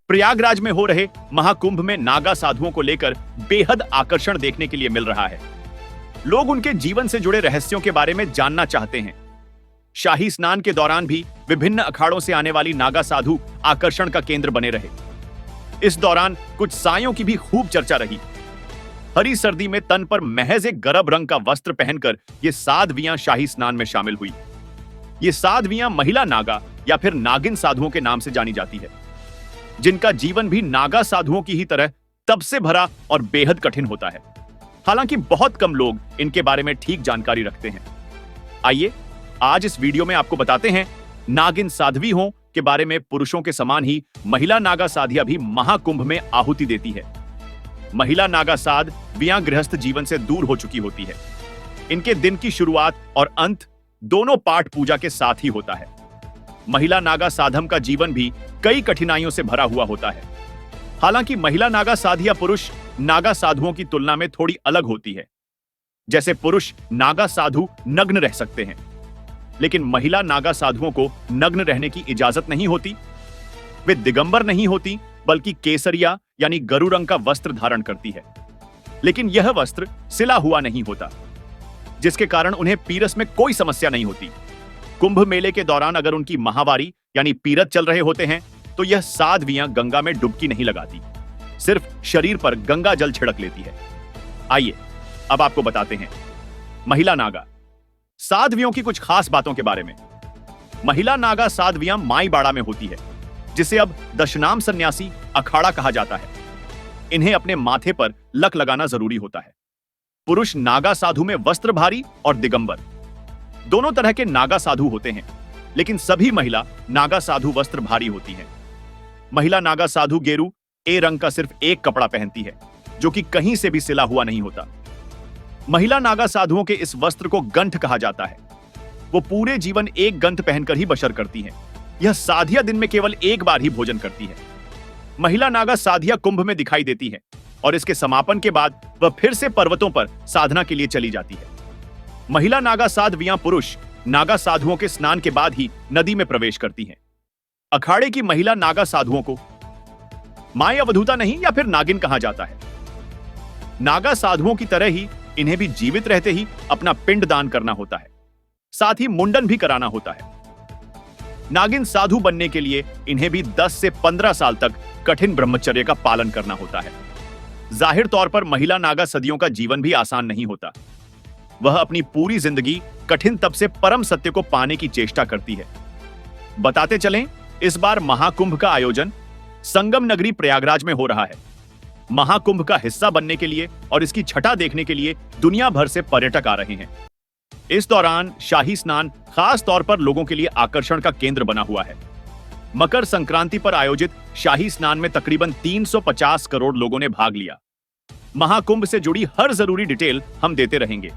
प्रयागराज में हो रहे महाकुंभ में नागा साधुओं को लेकर बेहद आकर्षण देखने के लिए मिल रहा है। लोग उनके जीवन से जुड़े रहस्यों के बारे में जानना चाहते हैं। शाही स्नान के दौरान भी विभिन्न अखाड़ों से आने वाली नागा साधु आकर्षण का केंद्र बने रहे। इस दौरान कुछ सायों की भी खूब चर्चा रही। हरी सर्दी में तन पर महज एक गरब रंग का वस्त्र पहनकर ये साध्वियां शाही स्नान में शामिल हुई। ये साध्वियां महिला नागा या फिर नागिन साधुओं के नाम से जानी जाती है, जिनका जीवन भी नागा साधुओं की ही तरह तप से भरा और बेहद कठिन होता है। हालांकि बहुत कम लोग इनके बारे में ठीक जानकारी रखते हैं। आइए आज इस वीडियो में आपको बताते हैं नागिन साध्वियों के बारे में। पुरुषों के समान ही महिला नागा साधिया भी महाकुंभ में आहुति देती है। महिला नागा साध्वियां गृहस्थ जीवन से दूर हो चुकी होती है। इनके दिन की शुरुआत और अंत दोनों पाठ पूजा के साथ ही होता है। महिला नागा साधम का जीवन भी कई कठिनाइयों से भरा हुआ होता है। हालांकि महिला नागा साधिया पुरुष नागा साधुओं की तुलना में थोड़ी अलग होती है। जैसे पुरुष नागा साधु नग्न रह सकते हैं, लेकिन महिला नागा साधुओं को नग्न रहने की इजाजत नहीं होती। वे दिगंबर नहीं होती, बल्कि केसरिया यानी गरु रंग का वस्त्र धारण करती है। लेकिन यह वस्त्र सिला हुआ नहीं होता, जिसके कारण उन्हें पीरस में कोई समस्या नहीं होती। कुंभ मेले के दौरान अगर उनकी माहवारी यानी पीरत चल रहे होते हैं तो यह साध्वियां गंगा में डुबकी नहीं लगाती, सिर्फ शरीर पर गंगा जल छिड़क लेती है। आइए अब आपको बताते हैं महिला नागा साध्वियों की कुछ खास बातों के बारे में। महिला नागा साध्वियां माई बाड़ा में होती है, जिसे अब दशनाम सन्यासी अखाड़ा कहा जाता है। इन्हें अपने माथे पर लक लगाना जरूरी होता है। पुरुष नागा साधु में वस्त्रधारी और दिगंबर दोनों तरह के नागा साधु होते हैं, लेकिन सभी महिला नागा साधु वस्त्रधारी होती हैं। महिला नागा साधु गेरू ए रंग का सिर्फ एक कपड़ा पहनती है, जो कि कहीं से भी सिला हुआ नहीं होता। महिला नागा साधुओं के इस वस्त्र को गंठ कहा जाता है। वो पूरे जीवन एक गंठ पहनकर ही बसर करती हैं। यह साधिया दिन में केवल एक बार ही भोजन करती है। महिला नागा साधिया कुंभ में दिखाई देती है और इसके समापन के बाद वह फिर से पर्वतों पर साधना के लिए चली जाती है। महिला नागा साध्वियां पुरुष नागा साधुओं के स्नान के बाद ही नदी में प्रवेश करती हैं। अखाड़े की महिला नागा साधुओं को मां अवधूता नहीं या फिर नागिन कहा जाता है। नागा साधुओं की तरह ही इन्हें भी जीवित रहते ही अपना पिंड दान करना होता है, साथ ही मुंडन भी कराना होता है। नागिन साधु बनने के लिए इन्हें भी 10 से 15 साल तक कठिन ब्रह्मचर्य का पालन करना होता है। जाहिर तौर पर महिला नागा सदियों का जीवन भी आसान नहीं होता। वह अपनी पूरी जिंदगी कठिन तप से परम सत्य को पाने की चेष्टा करती है। बताते चलें, इस बार महाकुंभ का आयोजन संगम नगरी प्रयागराज में हो रहा है। महाकुंभ का हिस्सा बनने के लिए और इसकी छटा देखने के लिए दुनिया भर से पर्यटक आ रहे हैं। इस दौरान शाही स्नान खास तौर पर लोगों के लिए आकर्षण का केंद्र बना हुआ है। मकर संक्रांति पर आयोजित शाही स्नान में तकरीबन 350 करोड़ लोगों ने भाग लिया। महाकुंभ से जुड़ी हर जरूरी डिटेल हम देते रहेंगे।